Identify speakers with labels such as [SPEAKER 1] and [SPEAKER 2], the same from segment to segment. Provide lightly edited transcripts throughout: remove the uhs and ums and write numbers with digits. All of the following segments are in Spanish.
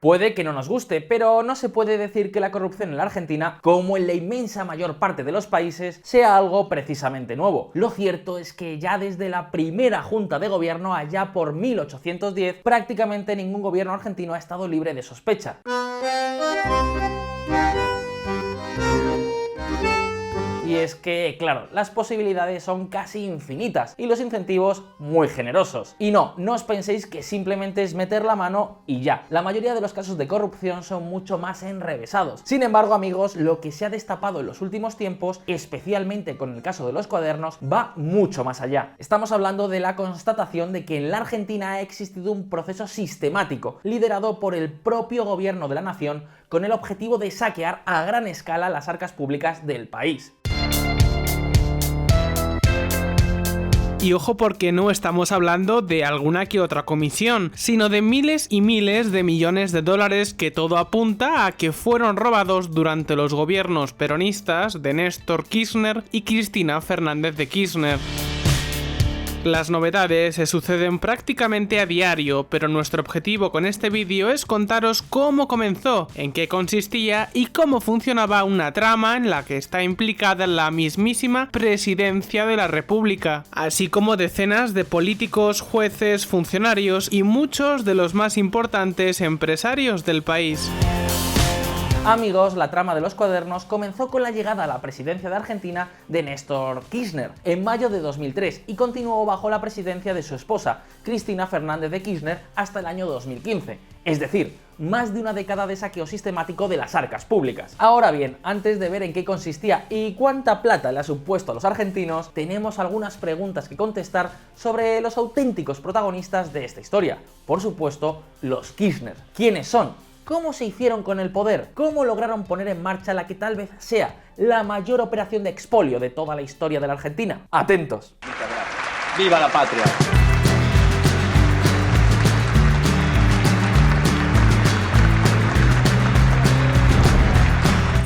[SPEAKER 1] Puede que no nos guste, pero no se puede decir que la corrupción en la Argentina, como en la inmensa mayor parte de los países, sea algo precisamente nuevo. Lo cierto es que ya desde la primera junta de gobierno, allá por 1810, prácticamente ningún gobierno argentino ha estado libre de sospecha. Y es que, claro, las posibilidades son casi infinitas y los incentivos muy generosos. Y no os penséis que simplemente es meter la mano y ya. La mayoría de los casos de corrupción son mucho más enrevesados. Sin embargo, amigos, lo que se ha destapado en los últimos tiempos, especialmente con el caso de los cuadernos, va mucho más allá. Estamos hablando de la constatación de que en la Argentina ha existido un proceso sistemático, liderado por el propio gobierno de la nación, con el objetivo de saquear a gran escala las arcas públicas del país.
[SPEAKER 2] Y ojo, porque no estamos hablando de alguna que otra comisión, sino de miles y miles de millones de dólares que todo apunta a que fueron robados durante los gobiernos peronistas de Néstor Kirchner y Cristina Fernández de Kirchner. Las novedades se suceden prácticamente a diario, pero nuestro objetivo con este vídeo es contaros cómo comenzó, en qué consistía y cómo funcionaba una trama en la que está implicada la mismísima Presidencia de la República, así como decenas de políticos, jueces, funcionarios y muchos de los más importantes empresarios del país.
[SPEAKER 1] Amigos, la trama de los cuadernos comenzó con la llegada a la presidencia de Argentina de Néstor Kirchner en mayo de 2003 y continuó bajo la presidencia de su esposa, Cristina Fernández de Kirchner, hasta el año 2015. Es decir, más de una década de saqueo sistemático de las arcas públicas. Ahora bien, antes de ver en qué consistía y cuánta plata le ha supuesto a los argentinos, tenemos algunas preguntas que contestar sobre los auténticos protagonistas de esta historia. Por supuesto, los Kirchner. ¿Quiénes son? ¿Cómo se hicieron con el poder? ¿Cómo lograron poner en marcha la que tal vez sea la mayor operación de expolio de toda la historia de la Argentina? Atentos.
[SPEAKER 3] ¡Viva la patria!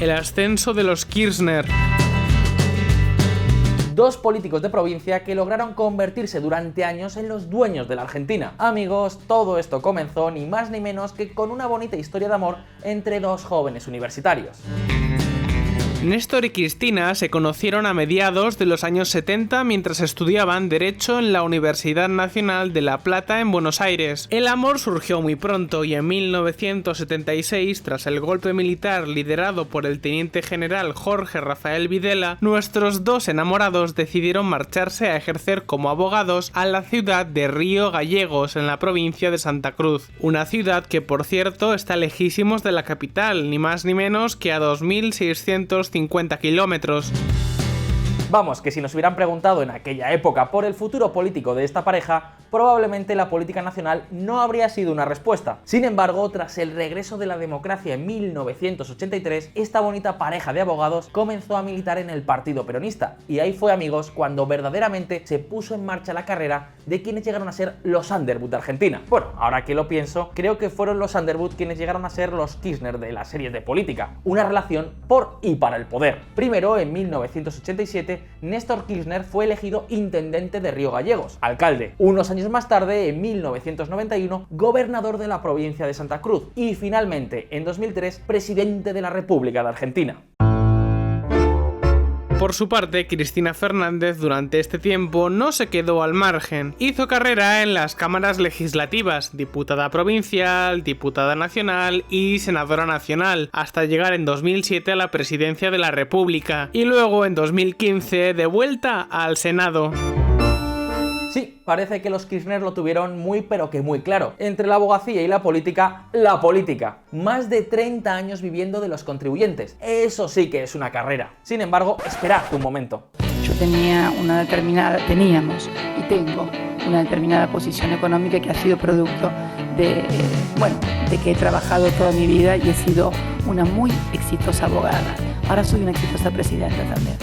[SPEAKER 2] El ascenso de los Kirchner.
[SPEAKER 1] Dos políticos de provincia que lograron convertirse durante años en los dueños de la Argentina. Amigos, todo esto comenzó ni más ni menos que con una bonita historia de amor entre dos jóvenes universitarios.
[SPEAKER 2] Néstor y Cristina se conocieron a mediados de los años 70 mientras estudiaban Derecho en la Universidad Nacional de La Plata en Buenos Aires. El amor surgió muy pronto y en 1976, tras el golpe militar liderado por el teniente general Jorge Rafael Videla, nuestros dos enamorados decidieron marcharse a ejercer como abogados a la ciudad de Río Gallegos, en la provincia de Santa Cruz. Una ciudad que, por cierto, está lejísimos de la capital, ni más ni menos que a 2.650 kilómetros.
[SPEAKER 1] Vamos, que si nos hubieran preguntado en aquella época por el futuro político de esta pareja, probablemente la política nacional no habría sido una respuesta. Sin embargo, tras el regreso de la democracia en 1983, esta bonita pareja de abogados comenzó a militar en el Partido Peronista, y ahí fue, amigos, cuando verdaderamente se puso en marcha la carrera de quienes llegaron a ser los Underwood de Argentina. Bueno, ahora que lo pienso, creo que fueron los Underwood quienes llegaron a ser los Kirchner de las series de política, una relación por y para el poder. Primero, en 1987, Néstor Kirchner fue elegido intendente de Río Gallegos, alcalde. Unos años más tarde, en 1991, gobernador de la provincia de Santa Cruz y finalmente, en 2003, presidente de la República de Argentina.
[SPEAKER 2] Por su parte, Cristina Fernández durante este tiempo no se quedó al margen. Hizo carrera en las cámaras legislativas, diputada provincial, diputada nacional y senadora nacional, hasta llegar en 2007 a la presidencia de la República y luego en 2015 de vuelta al Senado.
[SPEAKER 1] Sí, parece que los Kirchner lo tuvieron muy pero que muy claro. Entre la abogacía y la política, la política. Más de 30 años viviendo de los contribuyentes. Eso sí que es una carrera. Sin embargo, esperad un momento.
[SPEAKER 4] Yo teníamos y tengo una determinada posición económica que ha sido producto de que he trabajado toda mi vida y he sido una muy exitosa abogada. Ahora soy una exitosa presidenta también.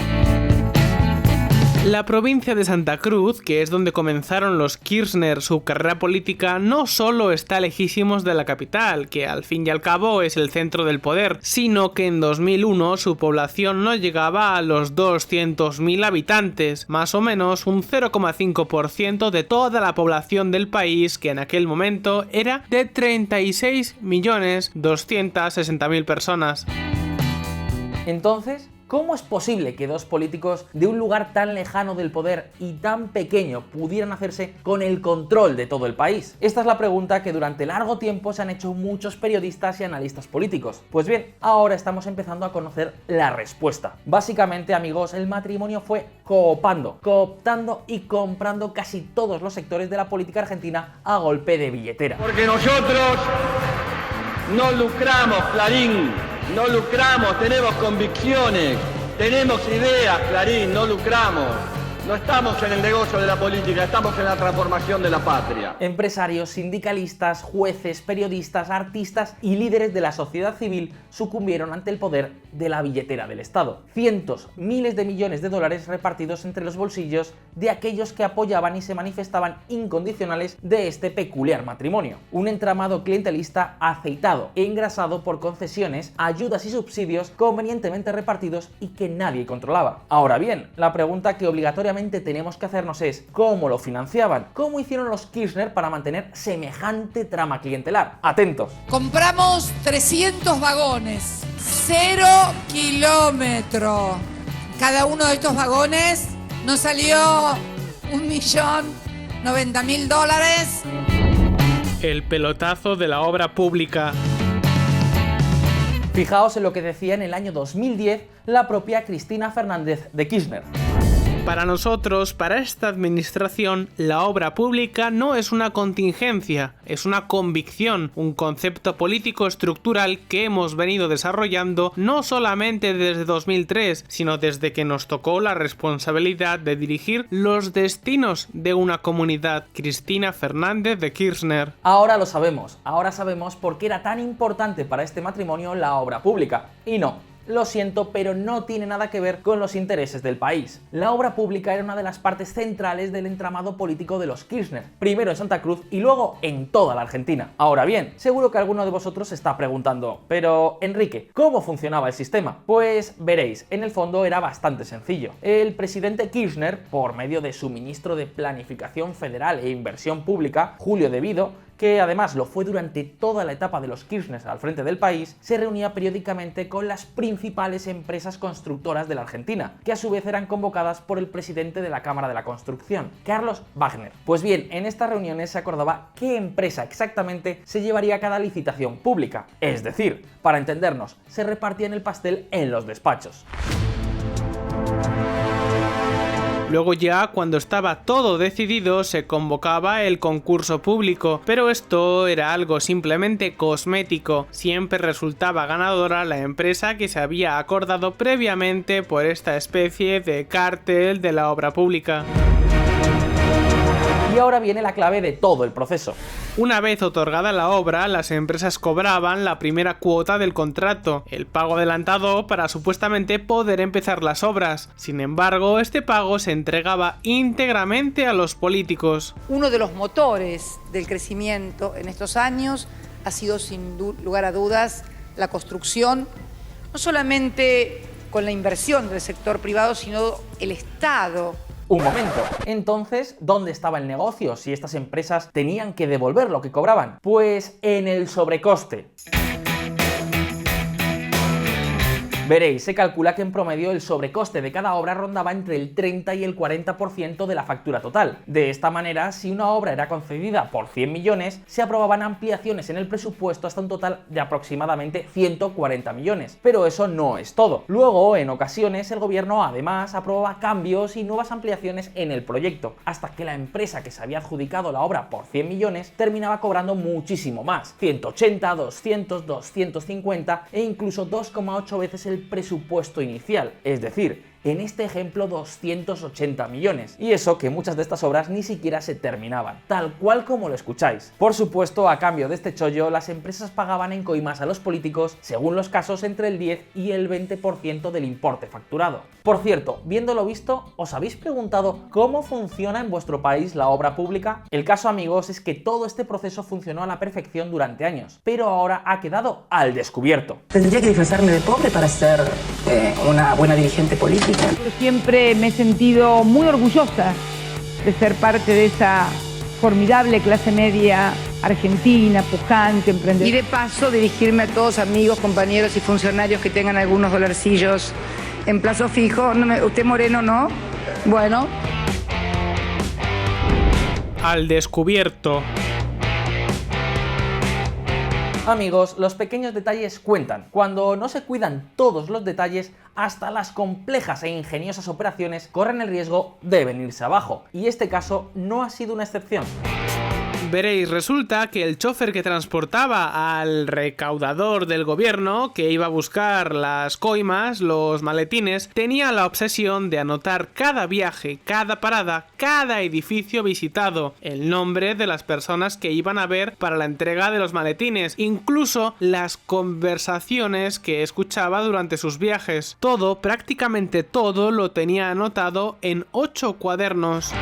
[SPEAKER 2] La provincia de Santa Cruz, que es donde comenzaron los Kirchner su carrera política, no solo está lejísimos de la capital, que al fin y al cabo es el centro del poder, sino que en 2001 su población no llegaba a los 200.000 habitantes, más o menos un 0,5% de toda la población del país, que en aquel momento era de 36.260.000 personas.
[SPEAKER 1] Entonces, ¿cómo es posible que dos políticos de un lugar tan lejano del poder y tan pequeño pudieran hacerse con el control de todo el país? Esta es la pregunta que durante largo tiempo se han hecho muchos periodistas y analistas políticos. Pues bien, ahora estamos empezando a conocer la respuesta. Básicamente, amigos, el matrimonio fue cooptando y comprando casi todos los sectores de la política argentina a golpe de billetera.
[SPEAKER 3] Porque nosotros no lucramos, Clarín. No lucramos, tenemos convicciones, tenemos ideas, Clarín, no lucramos. No estamos en el negocio de la política, estamos en la transformación de la patria.
[SPEAKER 1] Empresarios, sindicalistas, jueces, periodistas, artistas y líderes de la sociedad civil sucumbieron ante el poder de la billetera del Estado. Cientos, miles de millones de dólares repartidos entre los bolsillos de aquellos que apoyaban y se manifestaban incondicionales de este peculiar matrimonio. Un entramado clientelista aceitado e engrasado por concesiones, ayudas y subsidios convenientemente repartidos y que nadie controlaba. Ahora bien, la pregunta que obligatoriamente tenemos que hacernos es ¿cómo lo financiaban? ¿Cómo hicieron los Kirchner para mantener semejante trama clientelar? Atentos.
[SPEAKER 5] Compramos 300 vagones, 0 kilómetro. Cada uno de estos vagones nos salió $1.090.000.
[SPEAKER 2] El pelotazo de la obra pública.
[SPEAKER 1] Fijaos en lo que decía en el año 2010 la propia Cristina Fernández de Kirchner.
[SPEAKER 2] Para nosotros, para esta administración, la obra pública no es una contingencia, es una convicción, un concepto político estructural que hemos venido desarrollando no solamente desde 2003, sino desde que nos tocó la responsabilidad de dirigir los destinos de una comunidad. Cristina Fernández de Kirchner.
[SPEAKER 1] Ahora lo sabemos, ahora sabemos por qué era tan importante para este matrimonio la obra pública. Y no. Lo siento, pero no tiene nada que ver con los intereses del país. La obra pública era una de las partes centrales del entramado político de los Kirchner, primero en Santa Cruz y luego en toda la Argentina. Ahora bien, seguro que alguno de vosotros se está preguntando, pero Enrique, ¿cómo funcionaba el sistema? Pues veréis, en el fondo era bastante sencillo. El presidente Kirchner, por medio de su ministro de Planificación Federal e Inversión Pública, Julio De Vido, que además lo fue durante toda la etapa de los Kirchner al frente del país, se reunía periódicamente con las principales empresas constructoras de la Argentina, que a su vez eran convocadas por el presidente de la Cámara de la Construcción, Carlos Wagner. Pues bien, en estas reuniones se acordaba qué empresa exactamente se llevaría cada licitación pública. Es decir, para entendernos, se repartían el pastel en los despachos.
[SPEAKER 2] Luego ya, cuando estaba todo decidido, se convocaba el concurso público, pero esto era algo simplemente cosmético. Siempre resultaba ganadora la empresa que se había acordado previamente por esta especie de cártel de la obra pública.
[SPEAKER 1] Y ahora viene la clave de todo el proceso.
[SPEAKER 2] Una vez otorgada la obra, las empresas cobraban la primera cuota del contrato, el pago adelantado para supuestamente poder empezar las obras. Sin embargo, este pago se entregaba íntegramente a los políticos.
[SPEAKER 5] Uno de los motores del crecimiento en estos años ha sido sin lugar a dudas la construcción, no solamente con la inversión del sector privado, sino el Estado.
[SPEAKER 1] Un momento, entonces, ¿dónde estaba el negocio si estas empresas tenían que devolver lo que cobraban? Pues en el sobrecoste. Veréis, se calcula que en promedio el sobrecoste de cada obra rondaba entre el 30 y el 40% de la factura total. De esta manera, si una obra era concedida por 100 millones, se aprobaban ampliaciones en el presupuesto hasta un total de aproximadamente 140 millones. Pero eso no es todo. Luego, en ocasiones, el gobierno además aprobaba cambios y nuevas ampliaciones en el proyecto, hasta que la empresa que se había adjudicado la obra por 100 millones terminaba cobrando muchísimo más, 180, 200, 250 e incluso 2,8 veces el presupuesto inicial. Es decir, en este ejemplo 280 millones. Y eso que muchas de estas obras ni siquiera se terminaban, tal cual como lo escucháis. Por supuesto, a cambio de este chollo, las empresas pagaban en coimas a los políticos, según los casos, entre el 10 y el 20% del importe facturado. Por cierto, viendo lo visto, ¿os habéis preguntado cómo funciona en vuestro país la obra pública? El caso, amigos, es que todo este proceso funcionó a la perfección durante años, pero ahora ha quedado al descubierto.
[SPEAKER 4] Tendría que disfrazarme de pobre para ser una buena dirigente política.
[SPEAKER 6] Siempre me he sentido muy orgullosa de ser parte de esa formidable clase media argentina, pujante, emprendedora.
[SPEAKER 5] Y de paso dirigirme a todos amigos, compañeros y funcionarios que tengan algunos dolarcillos en plazo fijo. ¿Usted moreno no? Bueno.
[SPEAKER 2] Al descubierto.
[SPEAKER 1] Amigos, los pequeños detalles cuentan. Cuando no se cuidan todos los detalles, hasta las complejas e ingeniosas operaciones corren el riesgo de venirse abajo. Y este caso no ha sido una excepción.
[SPEAKER 2] Veréis, resulta que el chofer que transportaba al recaudador del gobierno, que iba a buscar las coimas, los maletines, tenía la obsesión de anotar cada viaje, cada parada, cada edificio visitado, el nombre de las personas que iban a ver para la entrega de los maletines, incluso las conversaciones que escuchaba durante sus viajes. Todo, prácticamente todo, lo tenía anotado en 8 cuadernos.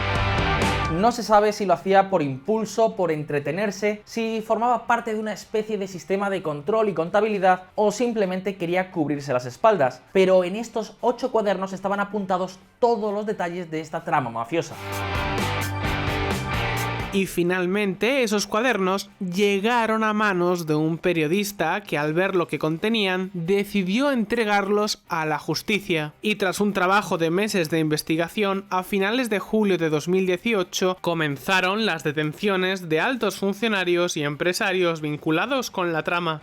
[SPEAKER 1] No se sabe si lo hacía por impulso, por entretenerse, si formaba parte de una especie de sistema de control y contabilidad o simplemente quería cubrirse las espaldas. Pero en estos 8 cuadernos estaban apuntados todos los detalles de esta trama mafiosa.
[SPEAKER 2] Y finalmente esos cuadernos llegaron a manos de un periodista que, al ver lo que contenían, decidió entregarlos a la justicia. Y tras un trabajo de meses de investigación, a finales de julio de 2018 comenzaron las detenciones de altos funcionarios y empresarios vinculados con la trama.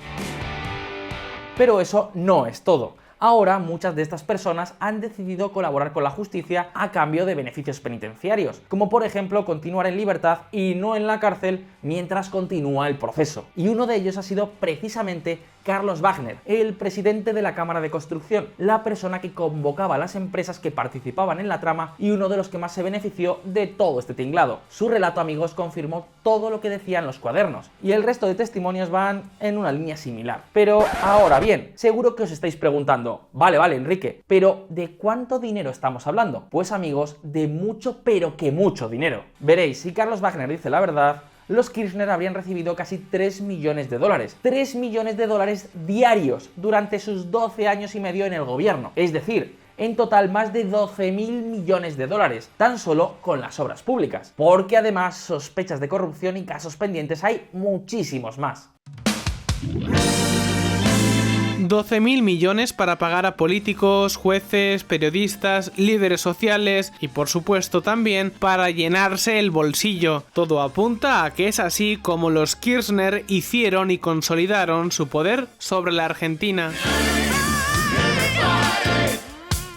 [SPEAKER 1] Pero eso no es todo. Ahora muchas de estas personas han decidido colaborar con la justicia a cambio de beneficios penitenciarios, como por ejemplo continuar en libertad y no en la cárcel mientras continúa el proceso. Y uno de ellos ha sido precisamente Carlos Wagner, el presidente de la Cámara de Construcción, la persona que convocaba a las empresas que participaban en la trama y uno de los que más se benefició de todo este tinglado. Su relato, amigos, confirmó todo lo que decían los cuadernos, y el resto de testimonios van en una línea similar. Pero ahora bien, seguro que os estáis preguntando, vale, Enrique, pero ¿de cuánto dinero estamos hablando? Pues amigos, de mucho, pero que mucho dinero. Veréis, si Carlos Wagner dice la verdad, los Kirchner habrían recibido casi 3 millones de dólares. 3 millones de dólares diarios durante sus 12 años y medio en el gobierno. Es decir, en total más de 12.000 millones de dólares, tan solo con las obras públicas. Porque además sospechas de corrupción y casos pendientes hay muchísimos más.
[SPEAKER 2] 12.000 millones para pagar a políticos, jueces, periodistas, líderes sociales y por supuesto también para llenarse el bolsillo. Todo apunta a que es así como los Kirchner hicieron y consolidaron su poder sobre la Argentina.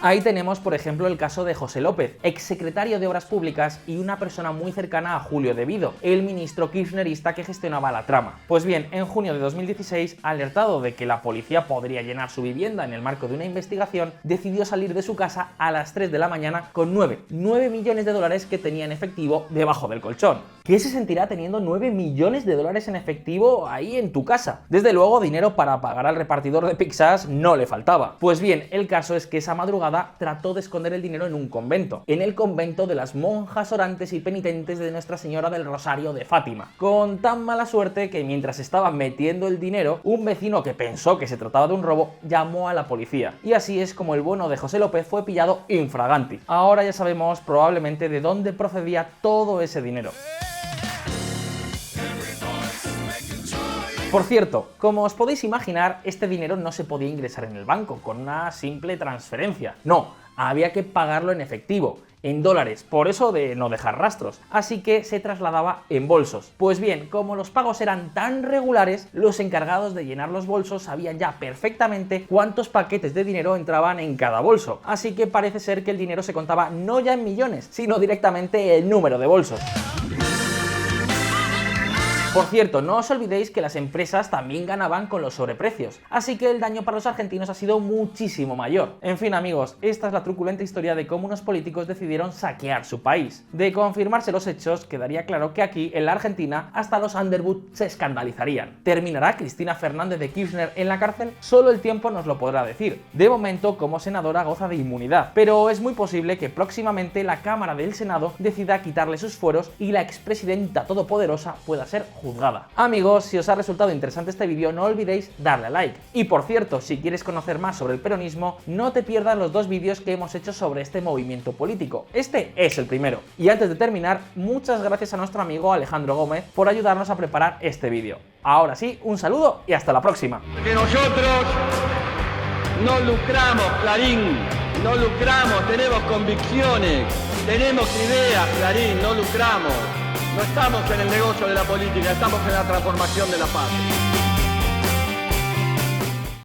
[SPEAKER 1] Ahí tenemos, por ejemplo, el caso de José López, exsecretario de Obras Públicas y una persona muy cercana a Julio De Vido, el ministro kirchnerista que gestionaba la trama. Pues bien, en junio de 2016, alertado de que la policía podría llenar su vivienda en el marco de una investigación, decidió salir de su casa a las 3 de la mañana con 9 millones de dólares que tenía en efectivo debajo del colchón. ¿Qué se sentirá teniendo 9 millones de dólares en efectivo ahí en tu casa? Desde luego, dinero para pagar al repartidor de pizzas no le faltaba. Pues bien, el caso es que esa madrugada trató de esconder el dinero en un convento, en el convento de las monjas orantes y penitentes de Nuestra Señora del Rosario de Fátima, con tan mala suerte que mientras estaba metiendo el dinero, un vecino que pensó que se trataba de un robo llamó a la policía, y así es como el bueno de José López fue pillado infraganti. Ahora ya sabemos probablemente de dónde procedía todo ese dinero. Por cierto, como os podéis imaginar, este dinero no se podía ingresar en el banco con una simple transferencia. No, había que pagarlo en efectivo, en dólares, por eso de no dejar rastros. Así que se trasladaba en bolsos. Pues bien, como los pagos eran tan regulares, los encargados de llenar los bolsos sabían ya perfectamente cuántos paquetes de dinero entraban en cada bolso. Así que parece ser que el dinero se contaba no ya en millones, sino directamente el número de bolsos. Por cierto, no os olvidéis que las empresas también ganaban con los sobreprecios, así que el daño para los argentinos ha sido muchísimo mayor. En fin, amigos, esta es la truculenta historia de cómo unos políticos decidieron saquear su país. De confirmarse los hechos, quedaría claro que aquí, en la Argentina, hasta los Underwood se escandalizarían. ¿Terminará Cristina Fernández de Kirchner en la cárcel? Solo el tiempo nos lo podrá decir. De momento, como senadora goza de inmunidad, pero es muy posible que próximamente la Cámara del Senado decida quitarle sus fueros y la expresidenta todopoderosa pueda ser juzgada. Amigos, si os ha resultado interesante este vídeo, no olvidéis darle a like. Y por cierto, si quieres conocer más sobre el peronismo, no te pierdas los 2 vídeos que hemos hecho sobre este movimiento político. Este es el primero. Y antes de terminar, muchas gracias a nuestro amigo Alejandro Gómez por ayudarnos a preparar este vídeo. Ahora sí, un saludo y hasta la próxima.
[SPEAKER 3] Que nosotros no lucramos, Clarín, no lucramos, tenemos convicciones, tenemos ideas, Clarín, no lucramos. No estamos en el negocio de la política, estamos en la transformación de la patria.